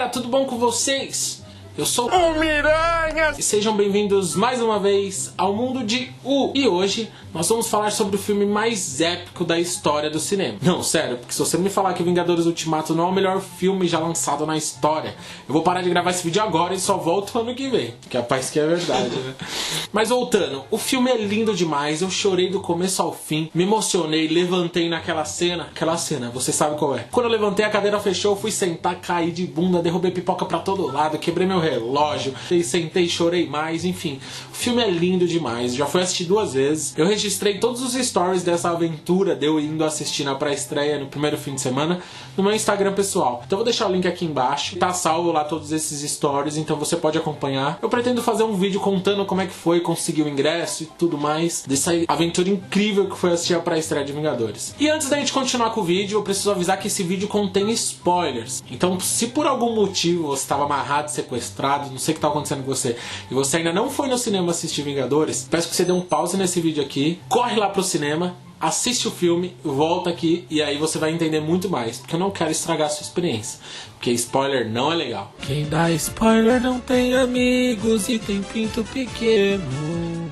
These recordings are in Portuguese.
tudo bom com vocês? Eu sou o Miranha e sejam bem-vindos mais uma vez ao mundo de U. E hoje nós vamos falar sobre o filme mais épico da história do cinema. Não, sério, porque se você me falar que Vingadores Ultimato não é o melhor filme já lançado na história, eu vou parar de gravar esse vídeo agora e só volto ano que vem. Capaz que é verdade, né? Mas voltando, o filme é lindo demais, eu chorei do começo ao fim, me emocionei, levantei naquela cena. Aquela cena, você sabe qual é. Quando eu levantei, a cadeira fechou, fui sentar, caí de bunda, derrubei pipoca pra todo lado, quebrei meu relógio, sentei, chorei mais, enfim. O filme é lindo demais, já fui assistir 2 vezes. Eu registrei todos os stories dessa aventura de eu indo assistir na pré-estreia no primeiro fim de semana no meu Instagram pessoal. Então eu vou deixar o link aqui embaixo, tá salvo lá todos esses stories, então você pode acompanhar. Eu pretendo fazer um vídeo contando como é que foi conseguir o ingresso e tudo mais dessa aventura incrível que foi assistir a pré-estreia de Vingadores. E antes da gente continuar com o vídeo, eu preciso avisar que esse vídeo contém spoilers. Então se por algum motivo você estava amarrado, sequestrado, não sei o que está acontecendo com você, e você ainda não foi no cinema assistir Vingadores, peço que você dê um pause nesse vídeo aqui, corre lá pro cinema, assiste o filme, volta aqui e aí você vai entender muito mais, porque eu não quero estragar a sua experiência, porque spoiler não é legal. Quem dá spoiler não tem amigos e tem pinto pequeno.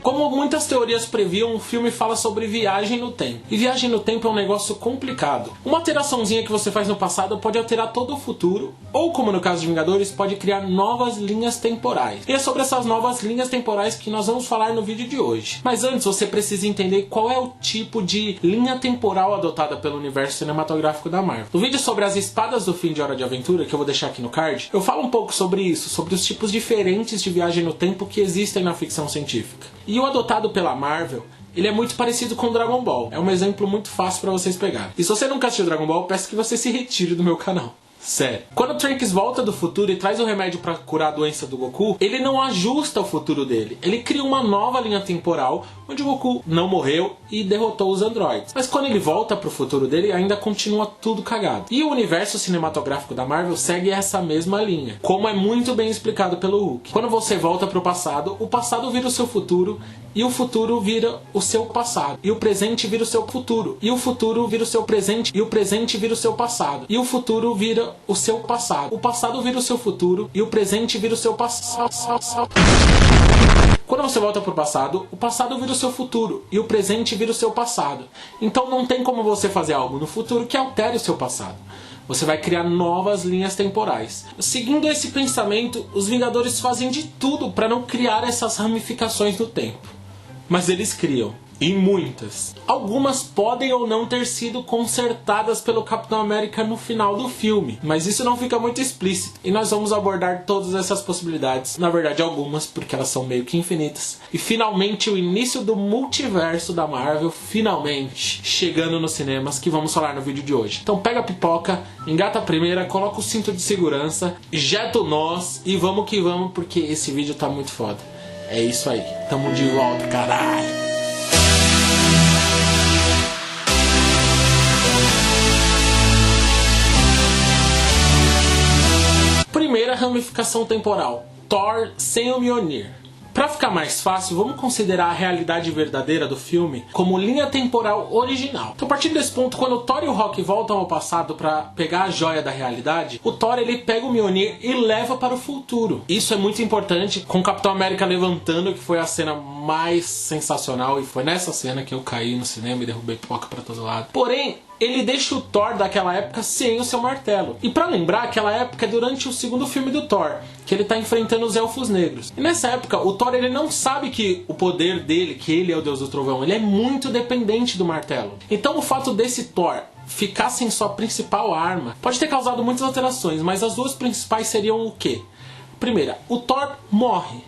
Como muitas teorias previam, o filme fala sobre viagem no tempo. E viagem no tempo é um negócio complicado. Uma alteraçãozinha que você faz no passado pode alterar todo o futuro, ou como no caso de Vingadores, pode criar novas linhas temporais. E é sobre essas novas linhas temporais que nós vamos falar no vídeo de hoje. Mas antes você precisa entender qual é o tipo de linha temporal adotada pelo universo cinematográfico da Marvel. No vídeo sobre as espadas do fim de Hora de Aventura, que eu vou deixar aqui no card, eu falo um pouco sobre isso, sobre os tipos diferentes de viagem no tempo que existem na ficção científica. E o adotado pela Marvel, ele é muito parecido com Dragon Ball. É um exemplo muito fácil pra vocês pegarem. E se você nunca assistiu Dragon Ball, peço que você se retire do meu canal. Sério. Quando o Trunks volta do futuro e traz o remédio pra curar a doença do Goku, ele não ajusta o futuro dele. Ele cria uma nova linha temporal onde o Goku não morreu e derrotou os androides. Mas quando ele volta pro futuro dele, ainda continua tudo cagado. E o universo cinematográfico da Marvel segue essa mesma linha, como é muito bem explicado pelo Hulk. Quando você volta pro passado, o passado vira o seu futuro e o futuro vira o seu passado. E o presente vira o seu futuro. E o futuro vira o seu presente. E o presente vira o seu passado. E o futuro vira o seu passado. O passado vira o seu futuro. E o presente vira o seu passado. Quando você volta pro passado, o passado vira o seu futuro. E o presente vira o seu passado. Então não tem como você fazer algo no futuro que altere o seu passado. Você vai criar novas linhas temporais. Seguindo esse pensamento, os Vingadores fazem de tudo para não criar essas ramificações no tempo. Mas eles criam. E muitas. Algumas podem ou não ter sido consertadas pelo Capitão América no final do filme, mas isso não fica muito explícito. E nós vamos abordar todas essas possibilidades, na verdade algumas, porque elas são meio que infinitas. E finalmente o início do multiverso da Marvel, finalmente chegando nos cinemas, que vamos falar no vídeo de hoje. Então pega a pipoca, engata a primeira, coloca o cinto de segurança, jeta o nós e vamos que vamos, porque esse vídeo tá muito foda. É isso aí, tamo de volta, caralho! Primeira ramificação temporal, Thor sem o Mjolnir. Pra ficar mais fácil, vamos considerar a realidade verdadeira do filme como linha temporal original. Então, a partir desse ponto, quando o Thor e o Rock voltam ao passado pra pegar a joia da realidade, o Thor ele pega o Mjolnir e leva para o futuro. Isso é muito importante, com o Capitão América levantando, que foi a cena mais sensacional, e foi nessa cena que eu caí no cinema e derrubei pipoca pra todo lado. Porém, ele deixa o Thor daquela época sem o seu martelo. E pra lembrar, aquela época é durante o segundo filme do Thor, que ele tá enfrentando os Elfos Negros. E nessa época, o Thor ele não sabe que o poder dele, que ele é o Deus do Trovão, ele é muito dependente do martelo. Então o fato desse Thor ficar sem sua principal arma pode ter causado muitas alterações, mas as duas principais seriam o quê? Primeira, o Thor morre.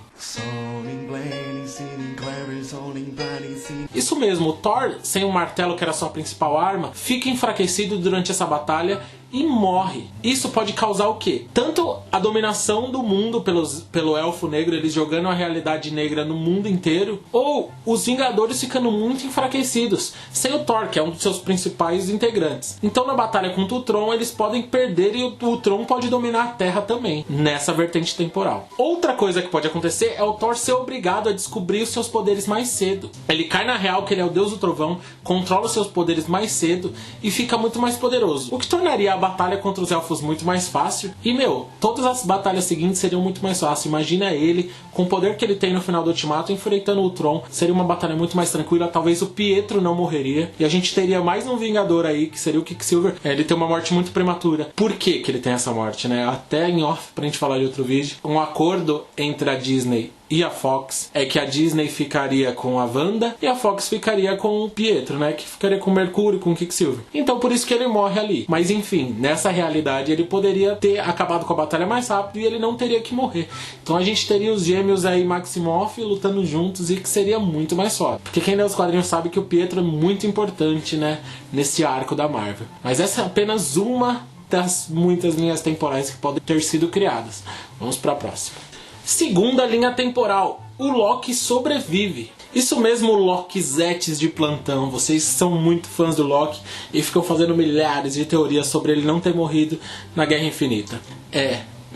Isso mesmo, o Thor, sem o martelo que era sua principal arma, fica enfraquecido durante essa batalha e morre. Isso pode causar o quê? Tanto a dominação do mundo pelo Elfo Negro, eles jogando a realidade negra no mundo inteiro, ou os Vingadores ficando muito enfraquecidos, sem o Thor, que é um dos seus principais integrantes. Então na batalha contra o Tron, eles podem perder e o Tron pode dominar a Terra também, nessa vertente temporal. Outra coisa que pode acontecer é o Thor ser obrigado a descobrir os seus poderes mais cedo. Ele cai na real que ele é o Deus do Trovão, controla os seus poderes mais cedo e fica muito mais poderoso, o que tornaria a batalha contra os elfos muito mais fácil. E, meu, todas as batalhas seguintes seriam muito mais fáceis. Imagina ele, com o poder que ele tem no final do Ultimato, enfrentando o Tron. Seria uma batalha muito mais tranquila. Talvez o Pietro não morreria. E a gente teria mais um Vingador aí, que seria o Quicksilver. Ele tem uma morte muito prematura. Por que que ele tem essa morte, né? Até em off, pra gente falar de outro vídeo. Um acordo entre a Disney e a Fox é que a Disney ficaria com a Wanda e a Fox ficaria com o Pietro, né? Que ficaria com o Mercúrio, com o Quicksilver. Então por isso que ele morre ali. Mas enfim, nessa realidade ele poderia ter acabado com a batalha mais rápido e ele não teria que morrer. Então a gente teria os gêmeos aí, Maximoff, lutando juntos, e que seria muito mais foda. Porque quem lê os quadrinhos sabe que o Pietro é muito importante, né? Nesse arco da Marvel. Mas essa é apenas uma das muitas linhas temporais que podem ter sido criadas. Vamos para a próxima. Segunda linha temporal, o Loki sobrevive. Isso mesmo, Lokizetes de plantão. Vocês são muito fãs do Loki e ficam fazendo milhares de teorias sobre ele não ter morrido na Guerra Infinita.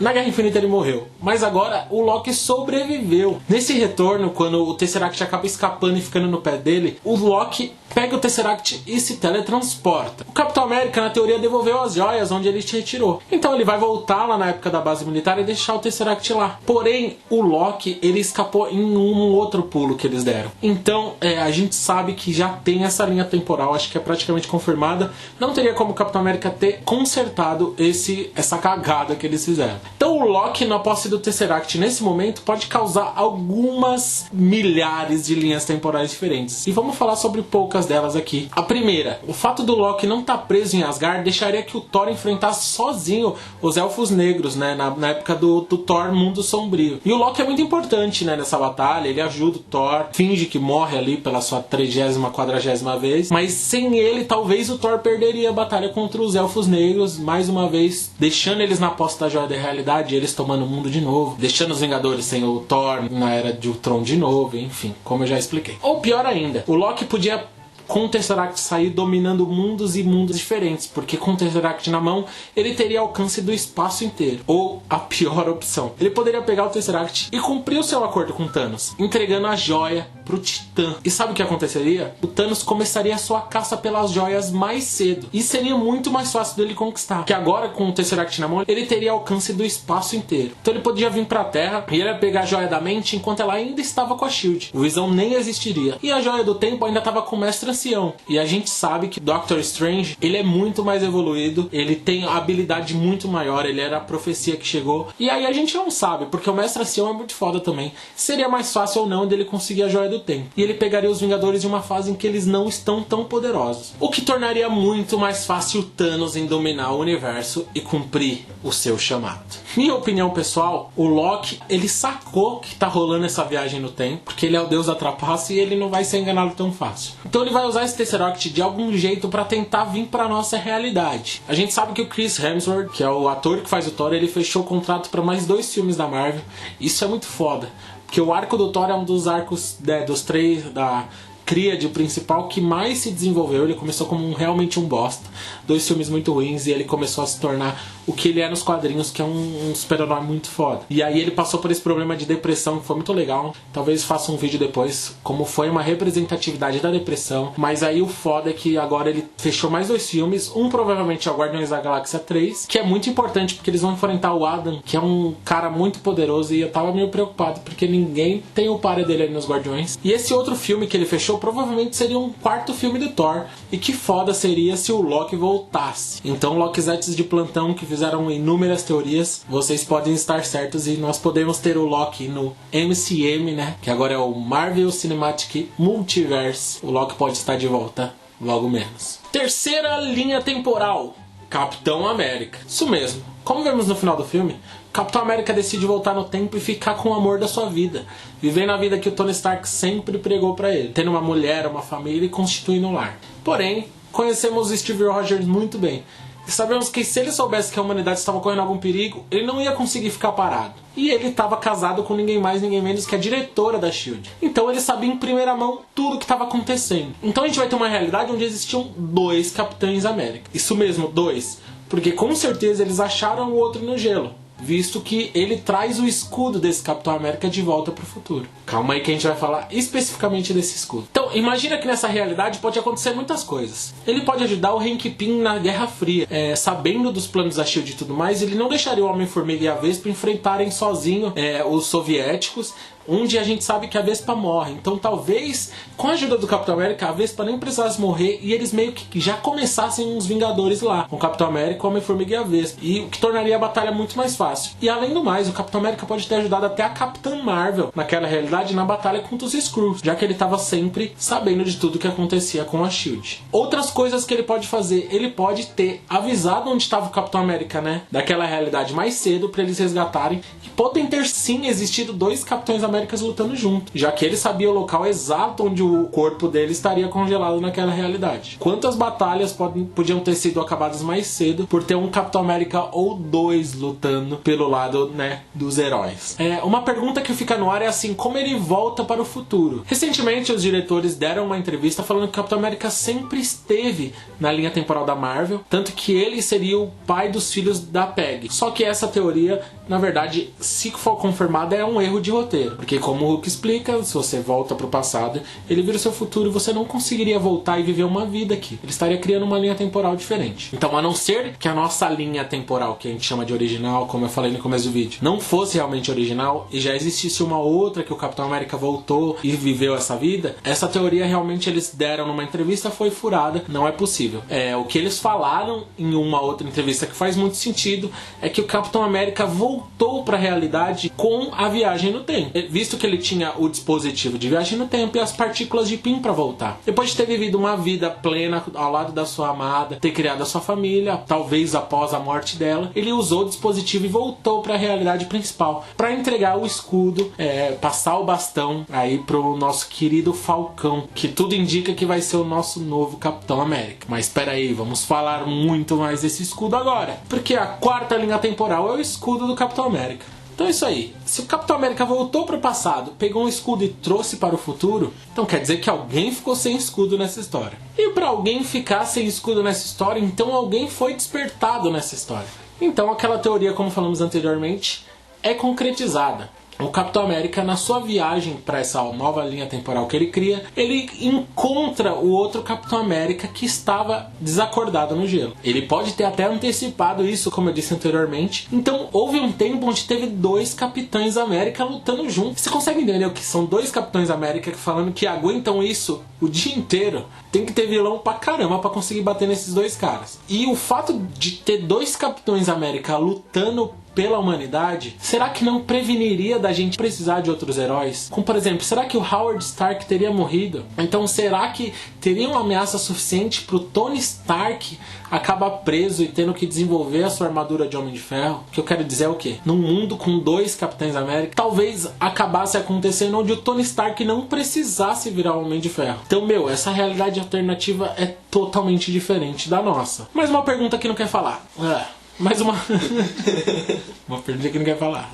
Na Guerra Infinita ele morreu, mas agora o Loki sobreviveu. Nesse retorno, quando o Tesseract acaba escapando e ficando no pé dele, o Loki pega o Tesseract e se teletransporta. O Capitão América, na teoria, devolveu as joias onde ele te retirou. Então ele vai voltar lá na época da base militar e deixar o Tesseract lá. Porém, o Loki, ele escapou em um outro pulo que eles deram. Então, a gente sabe que já tem essa linha temporal, acho que é praticamente confirmada. Não teria como o Capitão América ter consertado essa cagada que eles fizeram. Então o Loki, na posse do Tesseract nesse momento, pode causar algumas milhares de linhas temporais diferentes. E vamos falar sobre poucas delas aqui. A primeira, o fato do Loki não estar preso em Asgard deixaria que o Thor enfrentasse sozinho os Elfos Negros, né? Na época do Thor Mundo Sombrio. E o Loki é muito importante, né, nessa batalha. Ele ajuda o Thor, finge que morre ali pela sua 30ª, 40ª vez. Mas sem ele, talvez o Thor perderia a batalha contra os Elfos Negros, mais uma vez, deixando eles na posse da Joia da Realidade, eles tomando o mundo de novo, deixando os Vingadores sem o Thor na Era de Ultron de novo, enfim, como eu já expliquei. Ou pior ainda, o Loki podia, com o Tesseract, sair dominando mundos e mundos diferentes, porque com o Tesseract na mão, ele teria alcance do espaço inteiro. Ou a pior opção, ele poderia pegar o Tesseract e cumprir o seu acordo com Thanos, entregando a joia pro Titã. E sabe o que aconteceria? O Thanos começaria a sua caça pelas joias mais cedo, e seria muito mais fácil dele conquistar, que agora com o Tesseract na mão, ele teria alcance do espaço inteiro. Então ele podia vir pra Terra e ele ia pegar a joia da mente enquanto ela ainda estava com a SHIELD. O Visão nem existiria. E a joia do tempo ainda estava com o Mestre Ancião. E a gente sabe que Doctor Strange, ele é muito mais evoluído, ele tem a habilidade muito maior, ele era a profecia que chegou. E aí a gente não sabe, porque o Mestre Ancião é muito foda também. Seria mais fácil ou não dele conseguir a joia do tempo. E ele pegaria os Vingadores em uma fase em que eles não estão tão poderosos. O que tornaria muito mais fácil o Thanos em dominar o universo e cumprir o seu chamado. Minha opinião pessoal, o Loki, ele sacou que tá rolando essa viagem no tempo, porque ele é o deus da trapaça e ele não vai ser enganado tão fácil. Então ele vai usar esse Tesseract de algum jeito pra tentar vir pra nossa realidade. A gente sabe que o Chris Hemsworth, que é o ator que faz o Thor, ele fechou o contrato pra mais 2 filmes da Marvel. Isso é muito foda, porque o arco do Thor é um dos arcos dos 3 da tríade principal que mais se desenvolveu. Ele começou como realmente um bosta, 2 filmes muito ruins, e ele começou a se tornar o que ele é nos quadrinhos, que é um super-herói muito foda. E aí ele passou por esse problema de depressão, que foi muito legal. Talvez faça um vídeo depois, como foi uma representatividade da depressão. Mas aí o foda é que agora ele fechou mais 2 filmes. Um provavelmente é o Guardiões da Galáxia 3, que é muito importante, porque eles vão enfrentar o Adam, que é um cara muito poderoso, e eu tava meio preocupado, porque ninguém tem o par dele ali nos Guardiões. E esse outro filme que ele fechou provavelmente seria um 4º filme do Thor. E que foda seria se o Loki voltasse. Então, Lokizetes de plantão que fizeram inúmeras teorias, vocês podem estar certos, e nós podemos ter o Loki no MCM, né? Que agora é o Marvel Cinematic Multiverse. O Loki pode estar de volta logo menos. Terceira linha temporal, Capitão América. Isso mesmo. Como vemos no final do filme, Capitão América decide voltar no tempo e ficar com o amor da sua vida, vivendo a vida que o Tony Stark sempre pregou pra ele, tendo uma mulher, uma família e constituindo um lar. Porém, conhecemos o Steve Rogers muito bem, e sabemos que se ele soubesse que a humanidade estava correndo algum perigo, ele não ia conseguir ficar parado. E ele estava casado com ninguém mais, ninguém menos que a diretora da SHIELD. Então ele sabia em primeira mão tudo o que estava acontecendo. Então a gente vai ter uma realidade onde existiam 2 Capitães América. Isso mesmo, 2. Porque com certeza eles acharam o outro no gelo, visto que ele traz o escudo desse Capitão América de volta pro futuro. Calma aí que a gente vai falar especificamente desse escudo. Então Então, imagina que nessa realidade pode acontecer muitas coisas. Ele pode ajudar o Hank Pym na Guerra Fria. Sabendo dos planos da S.H.I.E.L.D. e tudo mais, ele não deixaria o Homem-Formiga e a Vespa enfrentarem sozinho os soviéticos, onde a gente sabe que a Vespa morre. Então talvez, com a ajuda do Capitão América, a Vespa nem precisasse morrer e eles meio que já começassem os Vingadores lá, com o Capitão América, o Homem-Formiga e a Vespa. E o que tornaria a batalha muito mais fácil. E além do mais, o Capitão América pode ter ajudado até a Capitã Marvel, naquela realidade, na batalha contra os Skrulls, já que ele estava sempre sabendo de tudo que acontecia com a S.H.I.E.L.D. Outras coisas que ele pode fazer, ele pode ter avisado onde estava o Capitão América, né, daquela realidade mais cedo, para eles resgatarem. E podem ter sim existido 2 Capitães Américas lutando junto, já que ele sabia o local exato onde o corpo dele estaria congelado naquela realidade. Quantas batalhas podiam ter sido acabadas mais cedo por ter um Capitão América ou 2 lutando pelo lado, né, dos heróis? Uma pergunta que fica no ar é assim, como ele volta para o futuro? Recentemente os diretores deram uma entrevista falando que o Capitão América sempre esteve na linha temporal da Marvel, tanto que ele seria o pai dos filhos da Peggy. Só que essa teoria, na verdade, se for confirmada, é um erro de roteiro, porque como o Hulk explica, se você volta para o passado, ele vira o seu futuro e você não conseguiria voltar e viver uma vida aqui. Ele estaria criando uma linha temporal diferente. Então, a não ser que a nossa linha temporal, que a gente chama de original, como eu falei no começo do vídeo, não fosse realmente original e já existisse uma outra que o Capitão América voltou e viveu essa vida, essa teoria realmente eles deram numa entrevista foi furada, não é possível. O que eles falaram em uma outra entrevista que faz muito sentido é que o Capitão América voltou para a realidade com a viagem no tempo, visto que ele tinha o dispositivo de viagem no tempo e as partículas de Pym para voltar. Depois de ter vivido uma vida plena ao lado da sua amada, ter criado a sua família, talvez após a morte dela, ele usou o dispositivo e voltou para a realidade principal para entregar o escudo, passar o bastão aí pro nosso querido Falcão, que tudo indica que vai ser o nosso novo Capitão América. Mas espera aí, vamos falar muito mais desse escudo agora, porque a 4ª linha temporal é o escudo do Capitão América. Então é isso aí. Se o Capitão América voltou para o passado, pegou um escudo e trouxe para o futuro, então quer dizer que alguém ficou sem escudo nessa história. E para alguém ficar sem escudo nessa história, então alguém foi despertado nessa história. Então aquela teoria, como falamos anteriormente, é concretizada. O Capitão América, na sua viagem para essa nova linha temporal que ele cria, ele encontra o outro Capitão América que estava desacordado no gelo. Ele pode ter até antecipado isso, como eu disse anteriormente. Então houve um tempo onde teve 2 Capitães América lutando juntos. Você consegue entender o que são 2 Capitães América falando que aguentam isso o dia inteiro? Tem que ter vilão pra caramba pra conseguir bater nesses 2 caras. E o fato de ter 2 Capitães América lutando pela humanidade, será que não preveniria da gente precisar de outros heróis? Como, por exemplo, será que o Howard Stark teria morrido? Então, será que teria uma ameaça suficiente pro Tony Stark acabar preso e tendo que desenvolver a sua armadura de Homem de Ferro? O que eu quero dizer é o quê? Num mundo com 2 Capitães América, talvez acabasse acontecendo onde o Tony Stark não precisasse virar Homem de Ferro. Então, essa realidade alternativa é totalmente diferente da nossa. Mas uma pergunta que não quer falar. Mais uma... uma pergunta que não quer falar.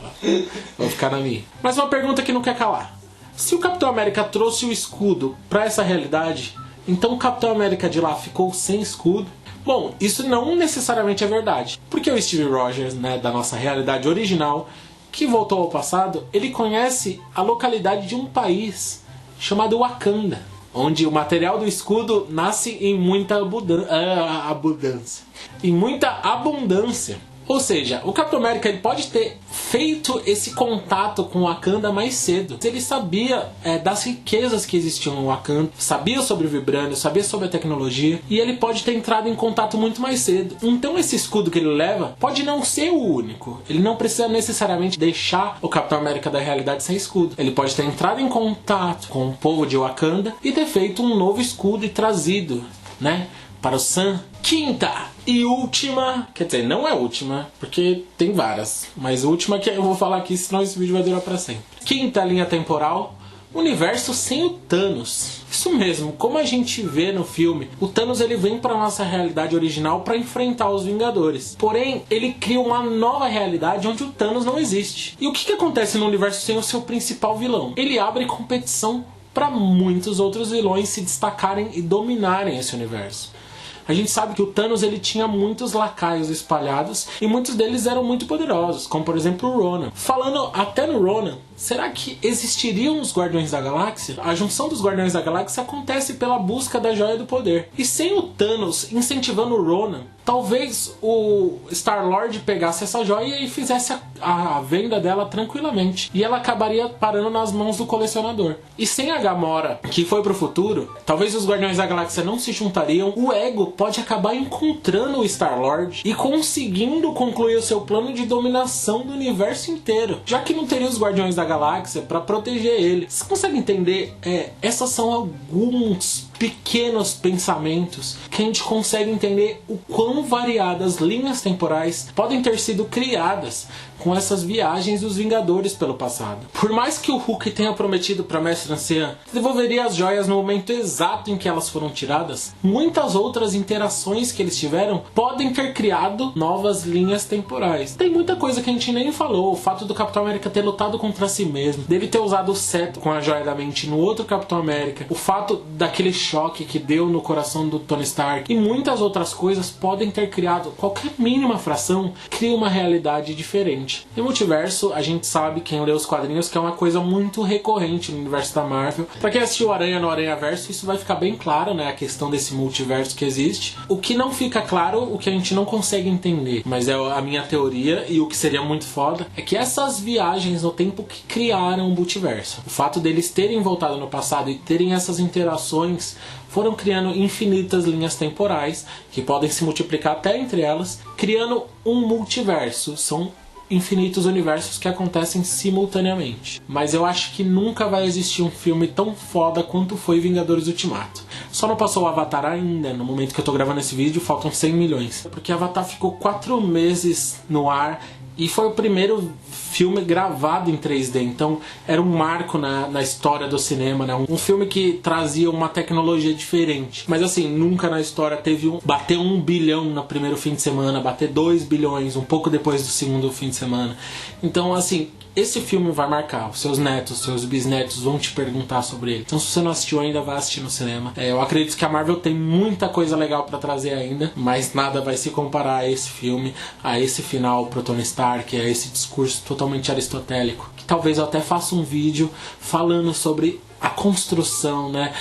Vou ficar na minha. Mas uma pergunta que não quer calar. Se o Capitão América trouxe o escudo pra essa realidade, então o Capitão América de lá ficou sem escudo? Bom, isso não necessariamente é verdade. Porque o Steve Rogers, né, da nossa realidade original, que voltou ao passado, ele conhece a localidade de um país chamado Wakanda, onde o material do escudo nasce em muita abundância. Em muita abundância. Ou seja, o Capitão América ele pode ter feito esse contato com o Wakanda mais cedo. Ele sabia das riquezas que existiam no Wakanda, sabia sobre o Vibranium, sabia sobre a tecnologia, e ele pode ter entrado em contato muito mais cedo. Então esse escudo que ele leva pode não ser o único. Ele não precisa necessariamente deixar o Capitão América da realidade sem escudo. Ele pode ter entrado em contato com o povo de Wakanda e ter feito um novo escudo e trazido, né, para o Sam. 5ª e última, quer dizer, não é a última, porque tem várias, mas a última que eu vou falar aqui, senão esse vídeo vai durar para sempre. 5ª linha temporal, universo sem o Thanos. Isso mesmo, como a gente vê no filme, o Thanos ele vem para nossa realidade original para enfrentar os Vingadores. Porém, ele cria uma nova realidade onde o Thanos não existe. E o que acontece no universo sem o seu principal vilão? Ele abre competição para muitos outros vilões se destacarem e dominarem esse universo. A gente sabe que o Thanos ele tinha muitos lacaios espalhados e muitos deles eram muito poderosos, como por exemplo o Ronan. Falando até no Ronan, será que existiriam os Guardiões da Galáxia? A junção dos Guardiões da Galáxia acontece pela busca da Joia do Poder. E sem o Thanos incentivando o Ronan, talvez o Star-Lord pegasse essa joia e fizesse a venda dela tranquilamente. E ela acabaria parando nas mãos do colecionador. E sem a Gamora, que foi pro futuro, talvez os Guardiões da Galáxia não se juntariam. O Ego pode acabar encontrando o Star-Lord e conseguindo concluir o seu plano de dominação do universo inteiro. Já que não teria os Guardiões da Galáxia para proteger ele. Você consegue entender? Essas são alguns pequenos pensamentos que a gente consegue entender o quão variadas linhas temporais podem ter sido criadas com essas viagens dos Vingadores pelo passado. Por mais que o Hulk tenha prometido para Mestre Anciã que devolveria as joias no momento exato em que elas foram tiradas, muitas outras interações que eles tiveram podem ter criado novas linhas temporais. Tem muita coisa que a gente nem falou. O fato do Capitão América ter lutado contra si mesmo, dele ter usado o cetro com a joia da mente no outro Capitão América, o fato daquele choque que deu no coração do Tony Stark e muitas outras coisas podem ter criado, qualquer mínima fração cria uma realidade diferente. E o multiverso, a gente sabe, quem lê os quadrinhos, que é uma coisa muito recorrente no universo da Marvel. Pra quem assistiu Aranha no Aranhaverso, isso vai ficar bem claro, né? A questão desse multiverso que existe. O que não fica claro, o que a gente não consegue entender, mas é a minha teoria e o que seria muito foda, é que essas viagens no tempo que criaram o multiverso. O fato deles terem voltado no passado e terem essas interações foram criando infinitas linhas temporais que podem se multiplicar até entre elas, criando um multiverso. São infinitos universos que acontecem simultaneamente. Mas eu acho que nunca vai existir um filme tão foda quanto foi Vingadores Ultimato. Só não passou o Avatar ainda, no momento que eu tô gravando esse vídeo, faltam 100 milhões. Porque Avatar ficou 4 meses no ar e foi o primeiro filme gravado em 3D, então era um marco na história do cinema, né? Um filme que trazia uma tecnologia diferente. Mas assim, nunca na história teve bater 1 bilhão no primeiro fim de semana, bater 2 bilhões um pouco depois do segundo fim de semana. Então assim, esse filme vai marcar. Os seus netos, seus bisnetos vão te perguntar sobre ele. Então se você não assistiu ainda, vai assistir no cinema. Eu acredito que a Marvel tem muita coisa legal pra trazer ainda, mas nada vai se comparar a esse filme, a esse final pro Tony Stark, a esse discurso totalmente aristotélico, que talvez eu até faça um vídeo falando sobre a construção, né,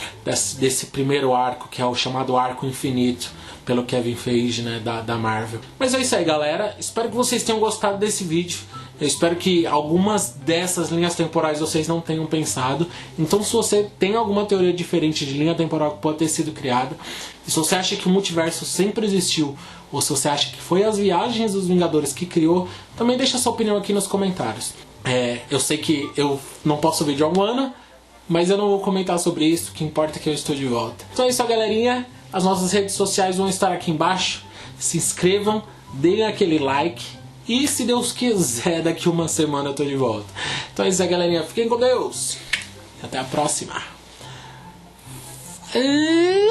desse primeiro arco, que é o chamado Arco Infinito, pelo Kevin Feige, né, da Marvel. Mas é isso aí, galera. Espero que vocês tenham gostado desse vídeo. Eu espero que algumas dessas linhas temporais vocês não tenham pensado. Então se você tem alguma teoria diferente de linha temporal que pode ter sido criada, e se você acha que o multiverso sempre existiu, ou se você acha que foi as viagens dos Vingadores que criou, também deixa sua opinião aqui nos comentários. Eu sei que eu não posto vídeo há um ano, mas eu não vou comentar sobre isso, o que importa é que eu estou de volta. Então é isso, galerinha. As nossas redes sociais vão estar aqui embaixo. Se inscrevam, deem aquele like. E se Deus quiser, daqui uma semana eu tô de volta. Então é isso aí, galerinha. Fiquem com Deus. Até a próxima.